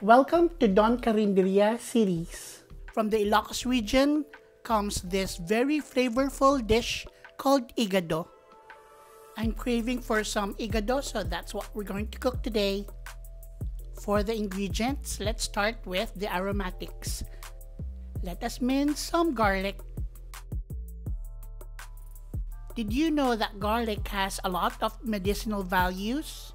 Welcome to Don Carinderia series. From the Ilocos region comes this very flavorful dish called Igado. I'm craving for some Igado, so that's what we're going to cook today. For the ingredients, let's start with the aromatics. Let us mince some garlic. Did you know that garlic has a lot of medicinal values?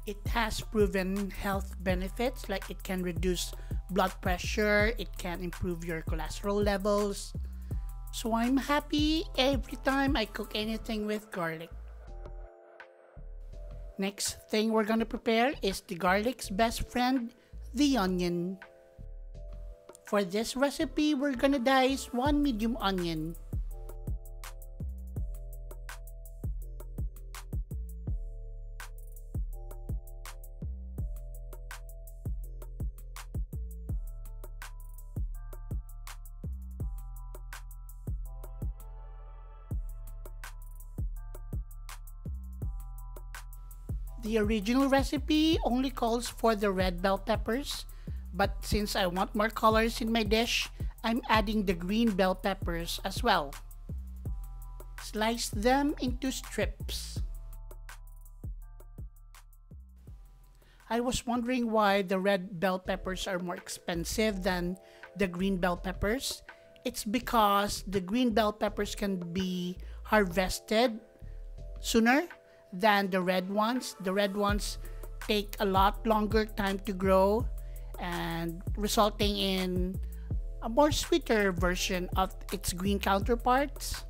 It has proven health benefits, like it can reduce blood pressure, it can improve your cholesterol levels. So I'm happy every time I cook anything with garlic. Next thing we're gonna prepare is the garlic's best friend, the onion. For this recipe, we're gonna dice one medium onion. The original recipe only calls for the red bell peppers, but since I want more colors in my dish, I'm adding the green bell peppers as well. Slice them into strips. I was wondering why the red bell peppers are more expensive than the green bell peppers. It's because the green bell peppers can be harvested sooner than the red ones. The red ones take a lot longer time to grow and resulting in a more sweeter version of its green counterparts.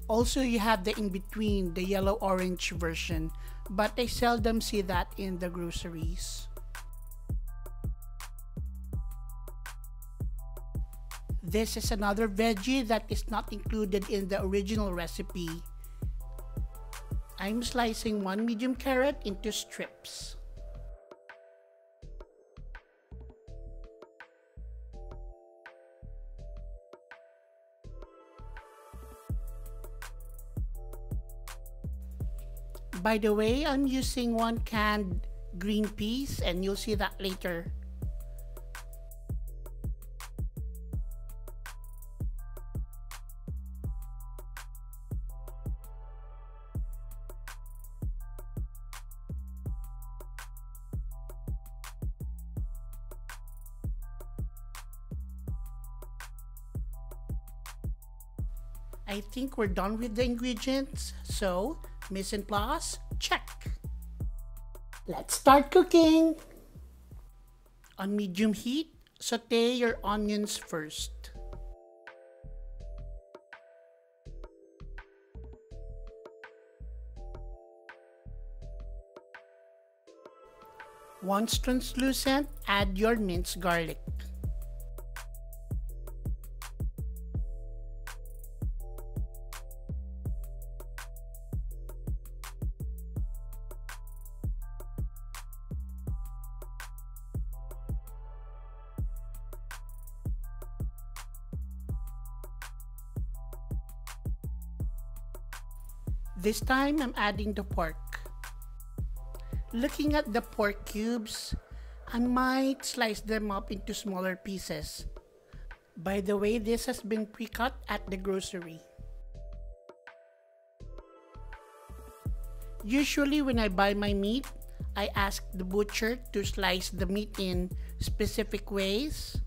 Also, you have the in-between, the yellow-orange version, but I seldom see that in the groceries. This is another veggie that is not included in the original recipe. I'm slicing one medium carrot into strips. By the way, I'm using one canned green peas and you'll see that later. I think we're done with the ingredients, so mise en place, check. Let's start cooking. On medium heat, saute your onions first. Once translucent, add your minced garlic. This time, I'm adding the pork. Looking at the pork cubes, I might slice them up into smaller pieces. By the way, this has been pre-cut at the grocery. Usually when I buy my meat, I ask the butcher to slice the meat in specific ways.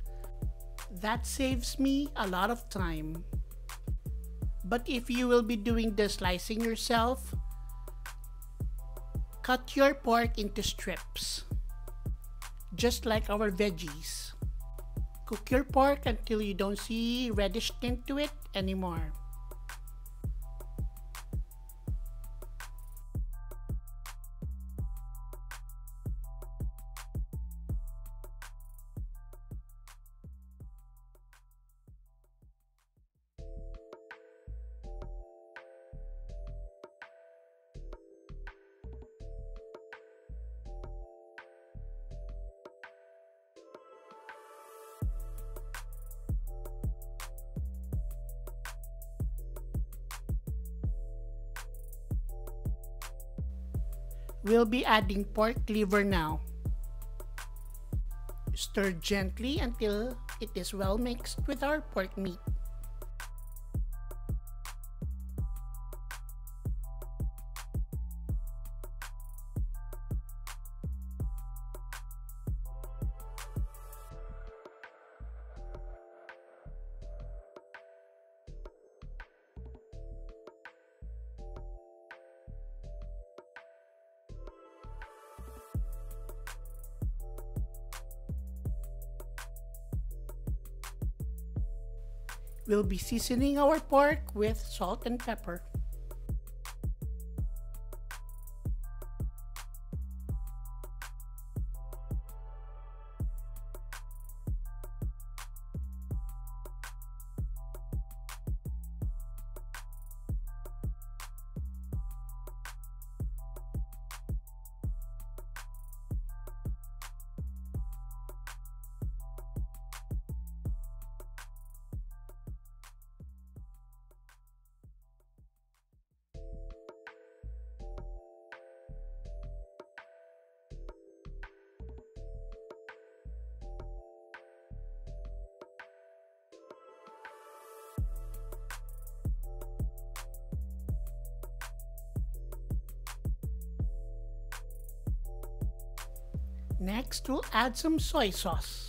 That saves me a lot of time. But if you will be doing the slicing yourself, cut your pork into strips, just like our veggies. Cook your pork until you don't see reddish tint to it anymore. We'll be adding pork liver now. Stir gently until it is well mixed with our pork meat. We'll be seasoning our pork with salt and pepper. Next, we'll add some soy sauce.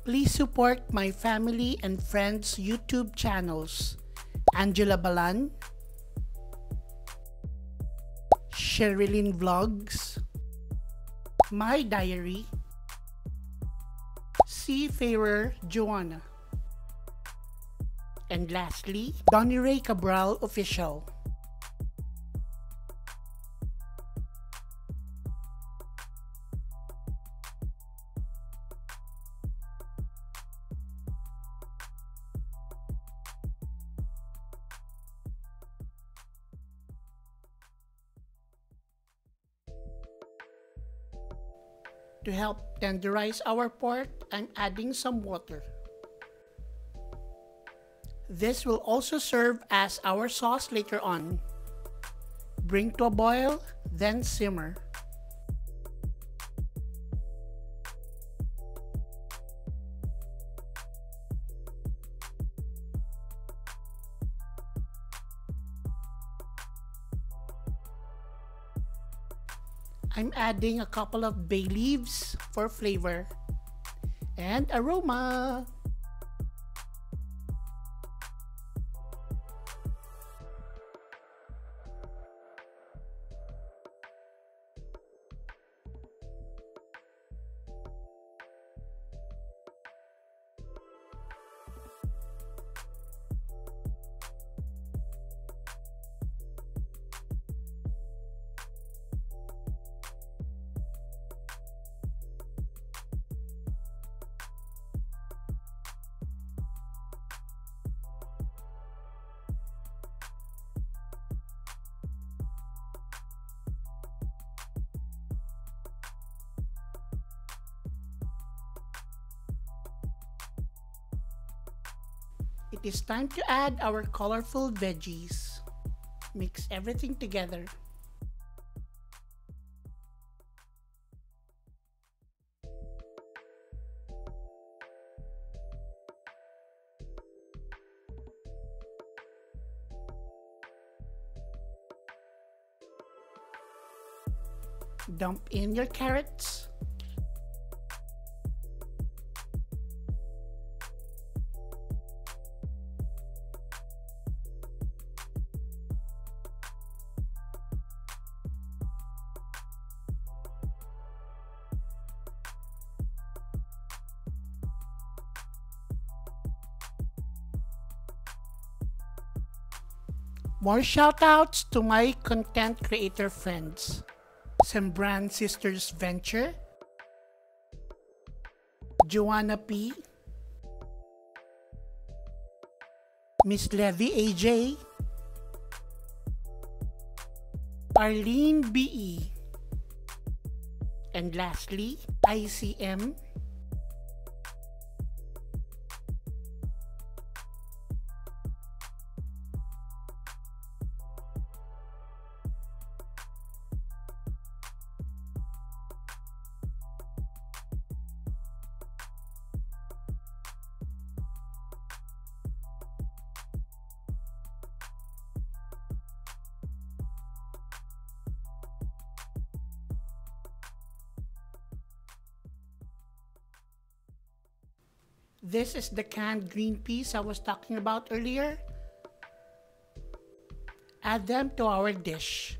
Please support my family and friends' YouTube channels: Angela Balan, Sherilyn Vlogs, My Diary, Seafarer Joanna, and lastly, Donnie Ray Cabral Official. To help tenderize our pork, I'm adding some water. This will also serve as our sauce later on. Bring to a boil, then simmer. I'm adding a couple of bay leaves for flavor and aroma. It is time to add our colorful veggies. Mix everything together. Dump in your carrots. More shoutouts to my content creator friends: Sembran Sisters Venture, Joanna P, Miss Levy AJ, Arlene BE, and lastly, ICM, this is the canned green peas I was talking about earlier. Add them to our dish.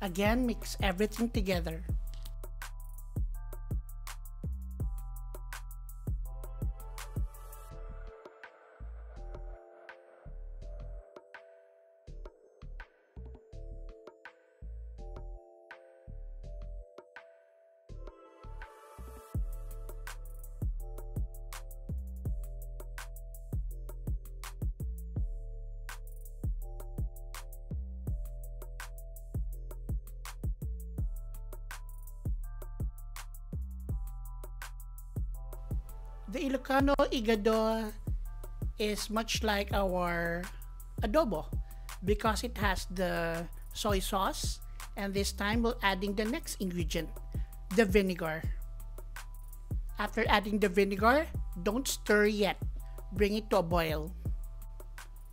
Again, mix everything together. The Ilocano Igado is much like our adobo because it has the soy sauce, and this time we're adding the next ingredient, the vinegar. After adding the vinegar, don't stir yet. Bring it to a boil.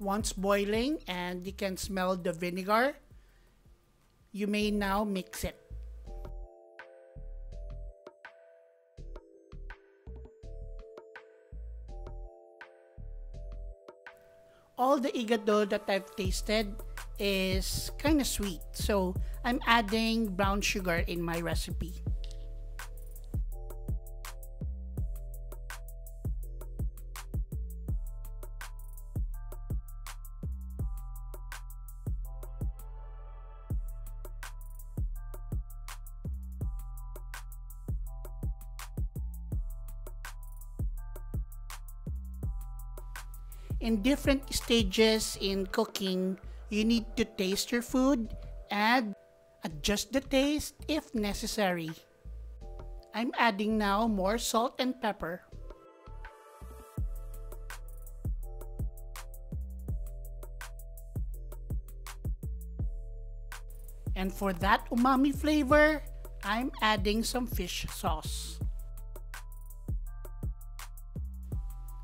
Once boiling and you can smell the vinegar, you may now mix it. All the igado that I've tasted is kind of sweet, so I'm adding brown sugar in my recipe. In different stages in cooking, you need to taste your food and adjust the taste if necessary. I'm adding now more salt and pepper. And for that umami flavor, I'm adding some fish sauce.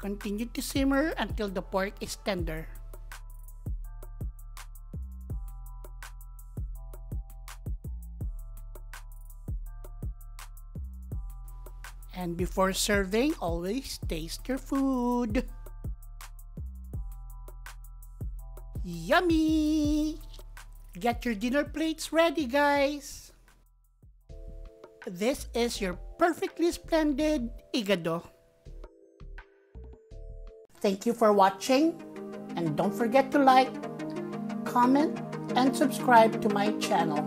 Continue to simmer until the pork is tender. And before serving, always taste your food. Yummy! Get your dinner plates ready, guys! This is your perfectly splendid igado. Thank you for watching, and don't forget to like, comment, and subscribe to my channel.